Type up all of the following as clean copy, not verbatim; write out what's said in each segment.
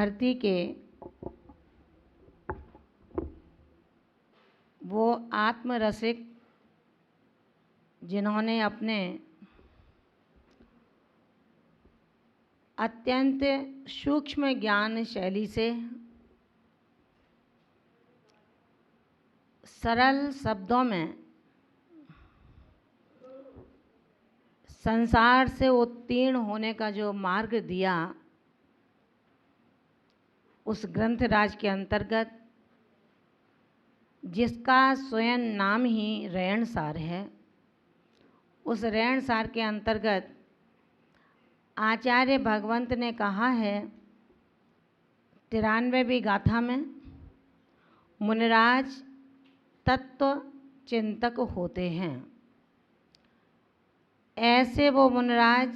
धरती के वो आत्मरसिक जिन्होंने अपने अत्यंत सूक्ष्म ज्ञान शैली से सरल शब्दों में संसार से उत्तीर्ण होने का जो मार्ग दिया, उस ग्रंथराज के अंतर्गत, जिसका स्वयं नाम ही रेणसार है, उस रेणसार के अंतर्गत आचार्य भगवंत ने कहा है 93वीं गाथा में, मुनिराज तत्व चिंतक होते हैं। ऐसे वो मुनिराज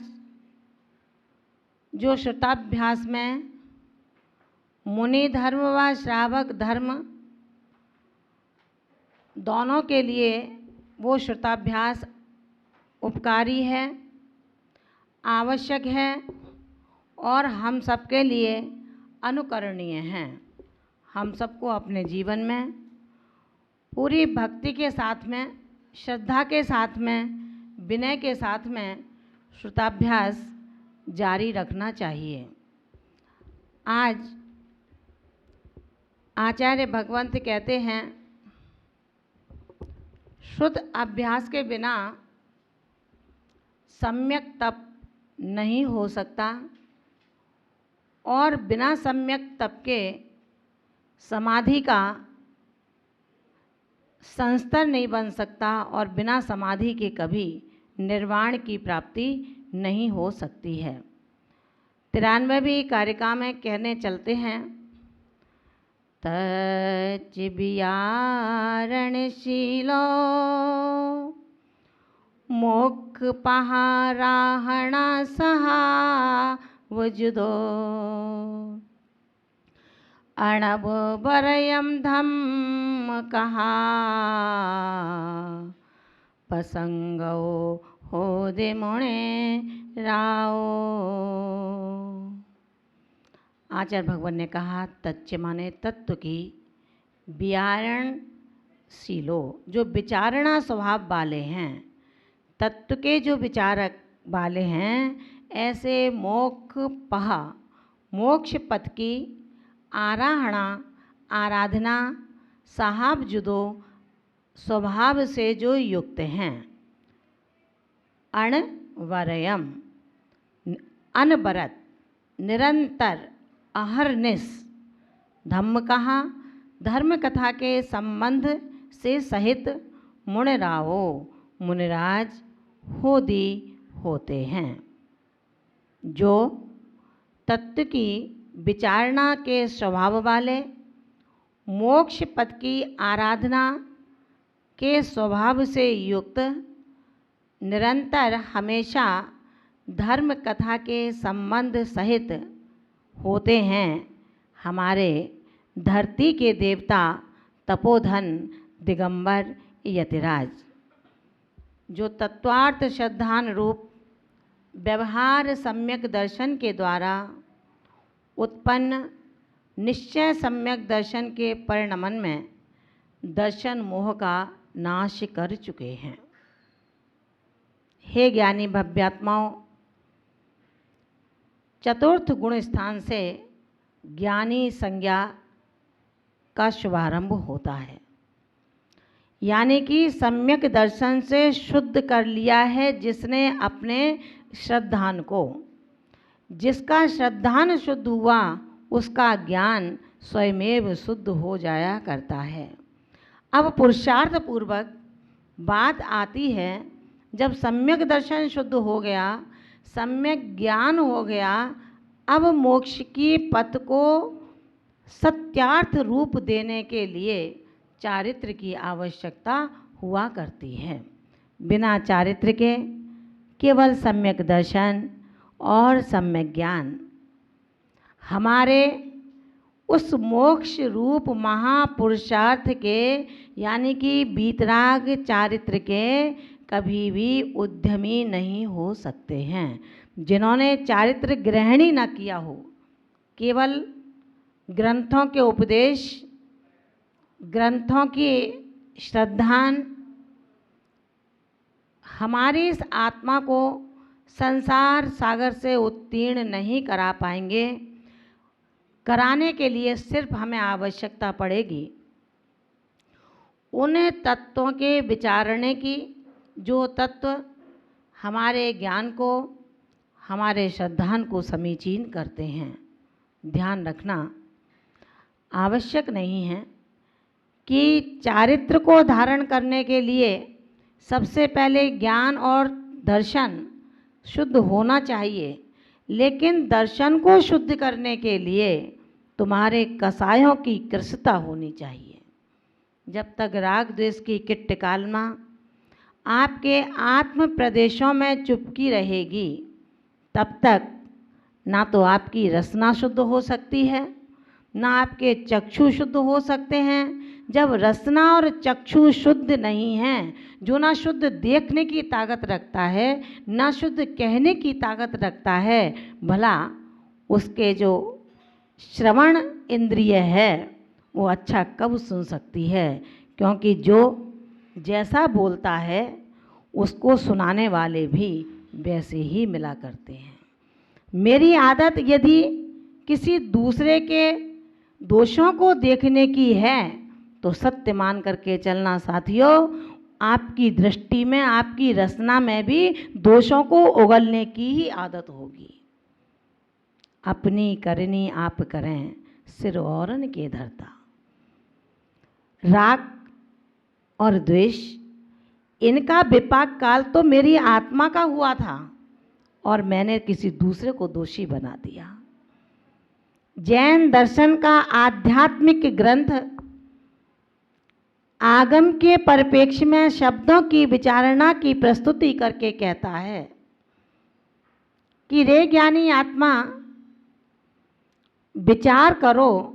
जो श्रुताभ्यास में मुनि धर्म व श्रावक धर्म दोनों के लिए वो श्रुताभ्यास उपकारी है, आवश्यक है और हम सबके लिए अनुकरणीय हैं। हम सबको अपने जीवन में पूरी भक्ति के साथ में, श्रद्धा के साथ में, विनय के साथ में श्रुताभ्यास जारी रखना चाहिए। आज आचार्य भगवंत कहते हैं श्रुत अभ्यास के बिना सम्यक तप नहीं हो सकता और बिना सम्यक तप के समाधि का संस्तर नहीं बन सकता और बिना समाधि के कभी निर्वाण की प्राप्ति नहीं हो सकती है। 93वीं कारिका में कहने चलते हैं, तच बियारणशीलो मोक्ष पहाराहणा सहा वजुदो अणब बरयम धम्म कहा पसंगो हो दे मुणे राओ। आचार्य भगवान ने कहा तच्च माने तत्व की, विचारणशीलो जो विचारणा स्वभाव वाले हैं, तत्व के जो विचारक वाले हैं, ऐसे मोक्ष पथ की आराहणा आराधना साहब जुदो स्वभाव से जो युक्त हैं। अणवरयम अनबरत निरंतर अहरनिश धम्म कहा धर्म कथा के संबंध से सहित मुनिराओ मुनिराज होदी होते हैं। जो तत्व की विचारणा के स्वभाव वाले, मोक्ष पद की आराधना के स्वभाव से युक्त, निरंतर हमेशा धर्म कथा के संबंध सहित होते हैं, हमारे धरती के देवता तपोधन दिगंबर यतिराज। जो तत्वार्थ श्रद्धान रूप व्यवहार सम्यक दर्शन के द्वारा उत्पन्न निश्चय सम्यक दर्शन के परिणमन में दर्शन मोह का नाश कर चुके हैं। हे ज्ञानी भव्यात्माओं, चतुर्थ गुण स्थान से ज्ञानी संज्ञा का शुभारंभ होता है, यानी कि सम्यक दर्शन से शुद्ध कर लिया है जिसने अपने श्रद्धान को। जिसका श्रद्धान शुद्ध हुआ उसका ज्ञान स्वयमेव शुद्ध हो जाया करता है। अब पुरुषार्थ पूर्वक बात आती है, जब सम्यक दर्शन शुद्ध हो गया, सम्यक ज्ञान हो गया, अब मोक्ष की पथ को सत्यार्थ रूप देने के लिए चारित्र की आवश्यकता हुआ करती है। बिना चारित्र के केवल सम्यक दर्शन और सम्यक ज्ञान हमारे उस मोक्ष रूप महापुरुषार्थ के, यानी कि वीतराग चारित्र के कभी भी उद्यमी नहीं हो सकते हैं। जिन्होंने चारित्र ग्रहण ही न किया हो, केवल ग्रंथों के उपदेश, ग्रंथों की श्रद्धान हमारी इस आत्मा को संसार सागर से उत्तीर्ण नहीं करा पाएंगे। कराने के लिए सिर्फ हमें आवश्यकता पड़ेगी उन तत्वों के विचारने की जो तत्व हमारे ज्ञान को, हमारे श्रद्धान को समीचीन करते हैं। ध्यान रखना आवश्यक नहीं है कि चारित्र को धारण करने के लिए सबसे पहले ज्ञान और दर्शन शुद्ध होना चाहिए, लेकिन दर्शन को शुद्ध करने के लिए तुम्हारे कसायों की कृशता होनी चाहिए। जब तक राग द्वेष की किट्टकालमा आपके आत्म प्रदेशों में चुपकी रहेगी, तब तक ना तो आपकी रसना शुद्ध हो सकती है, ना आपके चक्षु शुद्ध हो सकते हैं। जब रसना और चक्षु शुद्ध नहीं हैं, जो ना शुद्ध देखने की ताकत रखता है, ना शुद्ध कहने की ताकत रखता है, भला उसके जो श्रवण इंद्रिय है वो अच्छा कब सुन सकती है? क्योंकि जो जैसा बोलता है उसको सुनाने वाले भी वैसे ही मिला करते हैं। मेरी आदत यदि किसी दूसरे के दोषों को देखने की है तो सत्य मान करके चलना साथियों। आपकी दृष्टि में, आपकी रचना में भी दोषों को उगलने की ही आदत होगी। अपनी करनी आप करें, सिर औरन के धरता। राग और द्वेष, इनका विपाक काल तो मेरी आत्मा का हुआ था और मैंने किसी दूसरे को दोषी बना दिया। जैन दर्शन का आध्यात्मिक ग्रंथ आगम के परिप्रेक्ष्य में शब्दों की विचारणा की प्रस्तुति करके कहता है कि रे ज्ञानी आत्मा, विचार करो,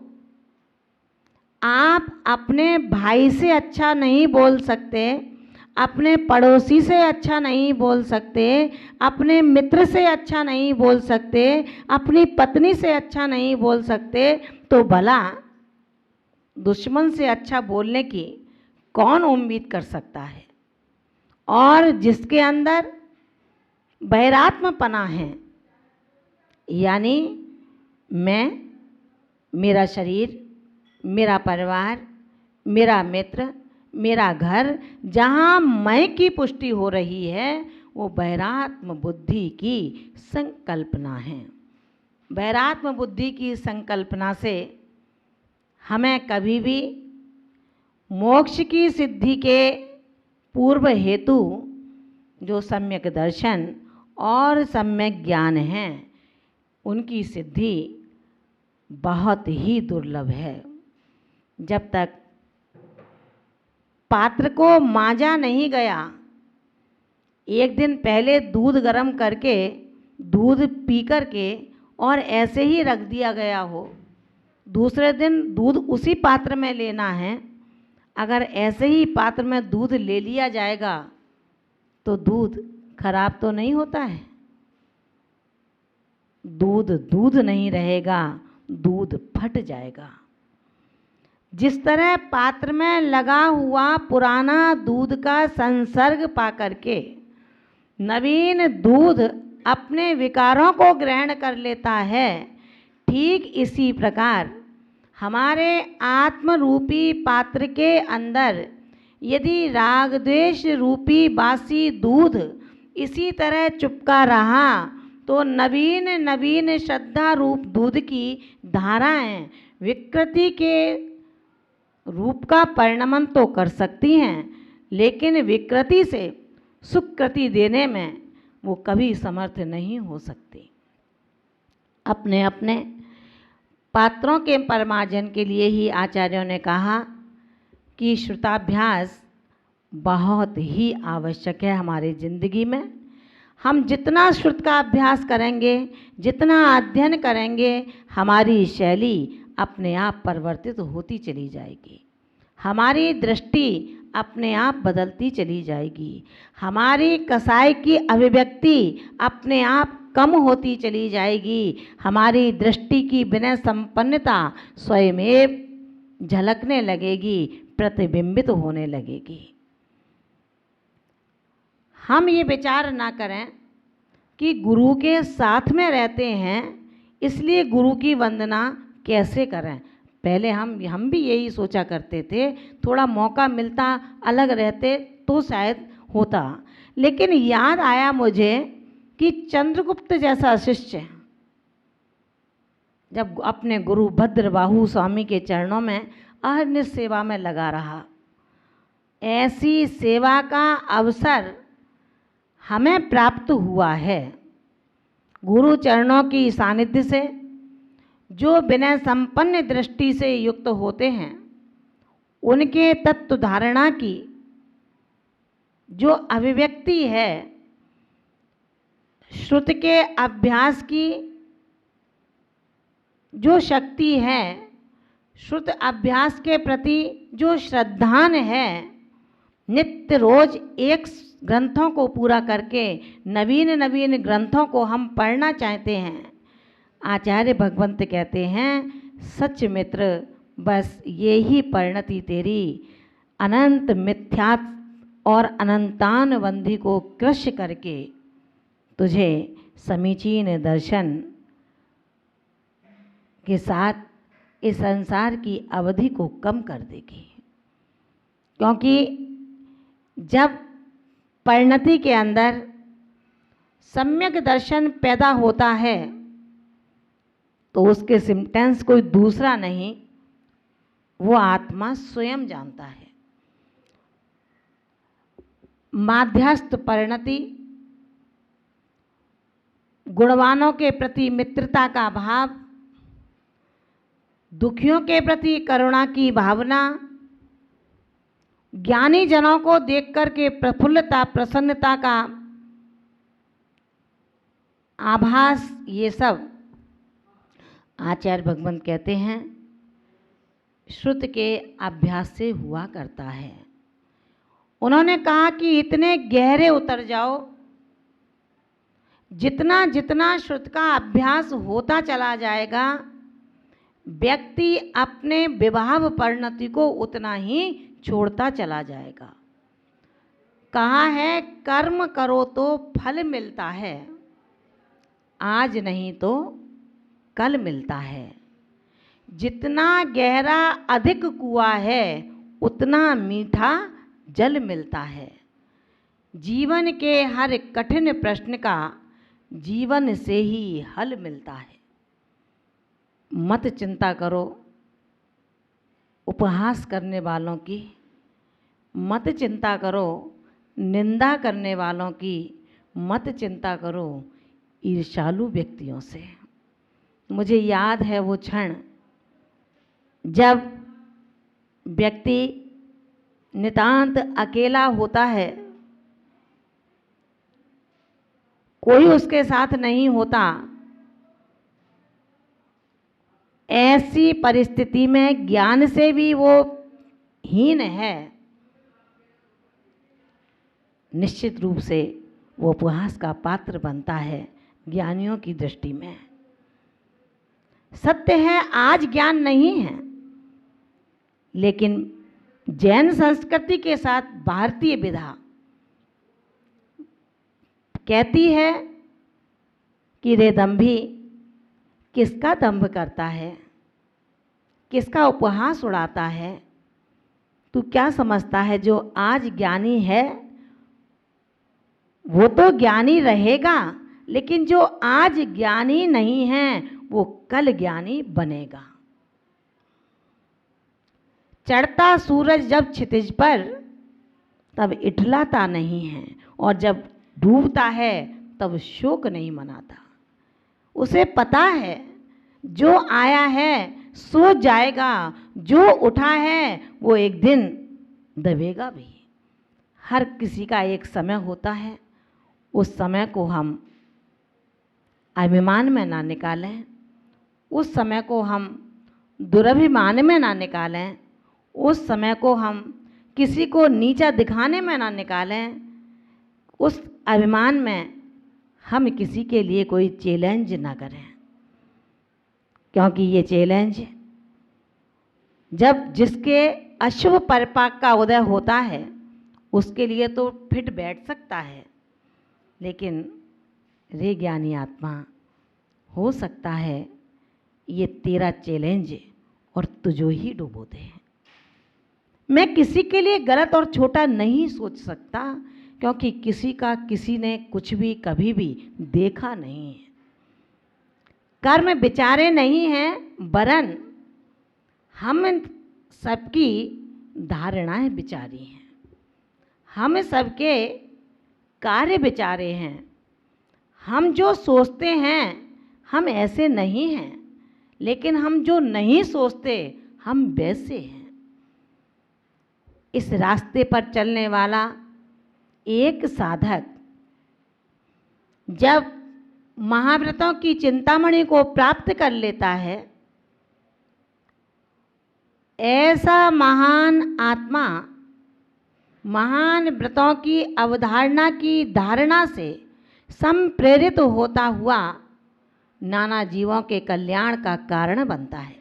आप अपने भाई से अच्छा नहीं बोल सकते, अपने पड़ोसी से अच्छा नहीं बोल सकते, अपने मित्र से अच्छा नहीं बोल सकते, अपनी पत्नी से अच्छा नहीं बोल सकते, तो भला दुश्मन से अच्छा बोलने की कौन उम्मीद कर सकता है? और जिसके अंदर वैरात्मपना है, यानी मैं, मेरा शरीर, मेरा परिवार, मेरा मित्र, मेरा घर, जहाँ मैं की पुष्टि हो रही है, वो वैरात्म बुद्धि की संकल्पना है। वैरात्म बुद्धि की संकल्पना से हमें कभी भी मोक्ष की सिद्धि के पूर्व हेतु जो सम्यक दर्शन और सम्यक ज्ञान हैं, उनकी सिद्धि बहुत ही दुर्लभ है। जब तक पात्र को मांजा नहीं गया, एक दिन पहले दूध गर्म करके, दूध पी करके और ऐसे ही रख दिया गया हो, दूसरे दिन दूध उसी पात्र में लेना है, अगर ऐसे ही पात्र में दूध ले लिया जाएगा तो दूध खराब तो नहीं होता है? दूध दूध नहीं रहेगा, दूध फट जाएगा। जिस तरह पात्र में लगा हुआ पुराना दूध का संसर्ग पा करके नवीन दूध अपने विकारों को ग्रहण कर लेता है, ठीक इसी प्रकार हमारे आत्म रूपी पात्र के अंदर यदि राग द्वेष रूपी बासी दूध इसी तरह चुपका रहा तो नवीन नवीन श्रद्धा रूप दूध की धाराएं विकृति के रूप का परिणमन तो कर सकती हैं, लेकिन विकृति से सुकृति देने में वो कभी समर्थ नहीं हो सकती। अपने अपने पात्रों के परमार्जन के लिए ही आचार्यों ने कहा कि श्रुताभ्यास बहुत ही आवश्यक है हमारी जिंदगी में। हम जितना श्रुत का अभ्यास करेंगे, जितना अध्ययन करेंगे, हमारी शैली अपने आप परिवर्तित होती चली जाएगी, हमारी दृष्टि अपने आप बदलती चली जाएगी, हमारी कसाई की अभिव्यक्ति अपने आप कम होती चली जाएगी। हमारी दृष्टि की विनय संपन्नता स्वयमेव झलकने लगेगी, प्रतिबिंबित होने लगेगी। हम ये विचार ना करें कि गुरु के साथ में रहते हैं इसलिए गुरु की वंदना कैसे करें। पहले हम भी यही सोचा करते थे, थोड़ा मौका मिलता अलग रहते तो शायद होता। लेकिन याद आया मुझे कि चंद्रगुप्त जैसा शिष्य जब अपने गुरु भद्रबाहु स्वामी के चरणों में अहर्निश सेवा में लगा रहा, ऐसी सेवा का अवसर हमें प्राप्त हुआ है। गुरु चरणों की सानिध्य से जो विनय संपन्न दृष्टि से युक्त होते हैं, उनके तत्व धारणा की जो अभिव्यक्ति है, श्रुत के अभ्यास की जो शक्ति है, श्रुत अभ्यास के प्रति जो श्रद्धान है, नित्य रोज एक ग्रंथों को पूरा करके नवीन नवीन ग्रंथों को हम पढ़ना चाहते हैं। आचार्य भगवंत कहते हैं, सच मित्र बस ये ही परिणति तेरी, अनंत मिथ्या और अनंतान बंधी को कृष्य करके तुझे समीचीन दर्शन के साथ इस संसार की अवधि को कम कर देगी। क्योंकि जब परिणति के अंदर सम्यक दर्शन पैदा होता है तो उसके सिम्टम्स कोई दूसरा नहीं, वो आत्मा स्वयं जानता है। माध्यस्थ परिणति, गुणवानों के प्रति मित्रता का भाव, दुखियों के प्रति करुणा की भावना, ज्ञानी जनों को देखकर के प्रफुल्लता प्रसन्नता का आभास, ये सब आचार्य भगवंत कहते हैं श्रुत के अभ्यास से हुआ करता है। उन्होंने कहा कि इतने गहरे उतर जाओ, जितना जितना श्रुत का अभ्यास होता चला जाएगा, व्यक्ति अपने विभाव परिणति को उतना ही छोड़ता चला जाएगा। कहा है कर्म करो तो फल मिलता है, आज नहीं तो कल मिलता है। जितना गहरा अधिक कुआं है उतना मीठा जल मिलता है। जीवन के हर कठिन प्रश्न का जीवन से ही हल मिलता है। मत चिंता करो उपहास करने वालों की, मत चिंता करो निंदा करने वालों की, मत चिंता करो ईर्ष्यालु व्यक्तियों से। मुझे याद है वो क्षण जब व्यक्ति नितांत अकेला होता है, कोई उसके साथ नहीं होता। ऐसी परिस्थिति में ज्ञान से भी वो हीन है, निश्चित रूप से वो उपहास का पात्र बनता है ज्ञानियों की दृष्टि में। सत्य है आज ज्ञान नहीं है, लेकिन जैन संस्कृति के साथ भारतीय विधा कहती है कि रे दंभी, किसका दंभ करता है, किसका उपहास उड़ाता है। तू क्या समझता है जो आज ज्ञानी है वो तो ज्ञानी रहेगा, लेकिन जो आज ज्ञानी नहीं है वो कल ज्ञानी बनेगा। चढ़ता सूरज जब क्षितिज पर तब इठलाता नहीं है, और जब डूबता है तब शोक नहीं मनाता। उसे पता है जो आया है सो जाएगा, जो उठा है वो एक दिन दबेगा भी। हर किसी का एक समय होता है, उस समय को हम अभिमान में ना निकालें, उस समय को हम दुरभिमान में ना निकालें, उस समय को हम किसी को नीचा दिखाने में ना निकालें। उस अभिमान में हम किसी के लिए कोई चैलेंज ना करें, क्योंकि ये चैलेंज जब जिसके अशुभ परिपाक का उदय होता है उसके लिए तो फिट बैठ सकता है, लेकिन रे ज्ञानी आत्मा, हो सकता है ये तेरा चैलेंज और तुझो ही डुबो दे। मैं किसी के लिए गलत और छोटा नहीं सोच सकता, क्योंकि किसी का किसी ने कुछ भी कभी भी देखा नहीं है। कर्म विचारे नहीं हैं, वरन हम सबकी धारणाएं विचारी हैं। हम सबके कार्य विचारे हैं। हम जो सोचते हैं हम ऐसे नहीं हैं, लेकिन हम जो नहीं सोचते हम वैसे हैं। इस रास्ते पर चलने वाला एक साधक जब महाव्रतों की चिंतामणि को प्राप्त कर लेता है, ऐसा महान आत्मा महान व्रतों की अवधारणा की धारणा से संप्रेरित होता हुआ नाना जीवों के कल्याण का कारण बनता है।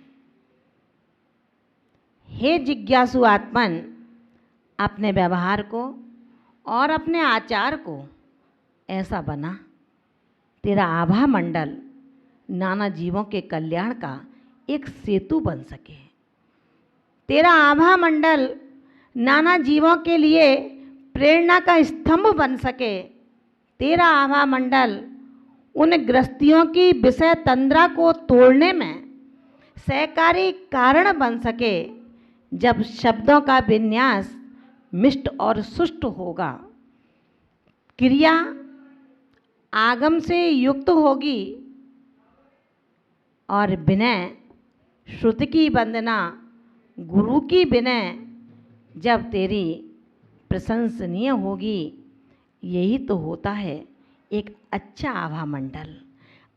हे जिज्ञासु आत्मन, अपने व्यवहार को और अपने आचार को ऐसा बना तेरा आभा मंडल नाना जीवों के कल्याण का एक सेतु बन सके। तेरा आभा मंडल नाना जीवों के लिए प्रेरणा का स्तंभ बन सके। तेरा आभा मंडल उन गृहस्थियों की विषय तंद्रा को तोड़ने में सहकारी कारण बन सके। जब शब्दों का विन्यास मिष्ट और सुष्ट होगा, क्रिया आगम से युक्त होगी और विनय श्रुति की वंदना गुरु की विनय जब तेरी प्रशंसनीय होगी, यही तो होता है एक अच्छा आभा मंडल।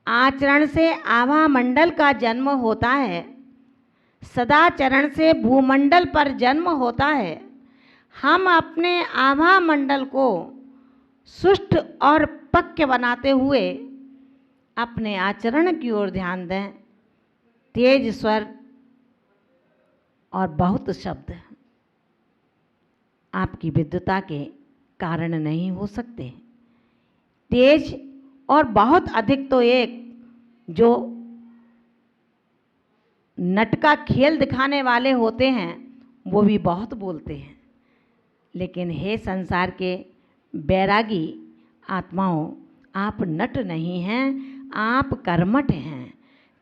आचरण से आभा मंडल का जन्म होता है, सदाचरण से भूमंडल पर जन्म होता है। हम अपने आभा मंडल को सुष्ट और पक्के बनाते हुए अपने आचरण की ओर ध्यान दें। तेज स्वर और बहुत शब्द आपकी विद्वता के कारण नहीं हो सकते। तेज और बहुत अधिक तो एक जो नट का खेल दिखाने वाले होते हैं वो भी बहुत बोलते हैं, लेकिन हे संसार के बैरागी आत्माओं, आप नट नहीं हैं, आप कर्मठ हैं।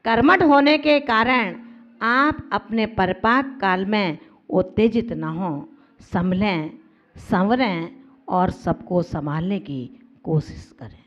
कर्मठ होने के कारण आप अपने परिपाक काल में उत्तेजित न हों, संभलें, संवरें और सबको संभालने की कोशिश करें।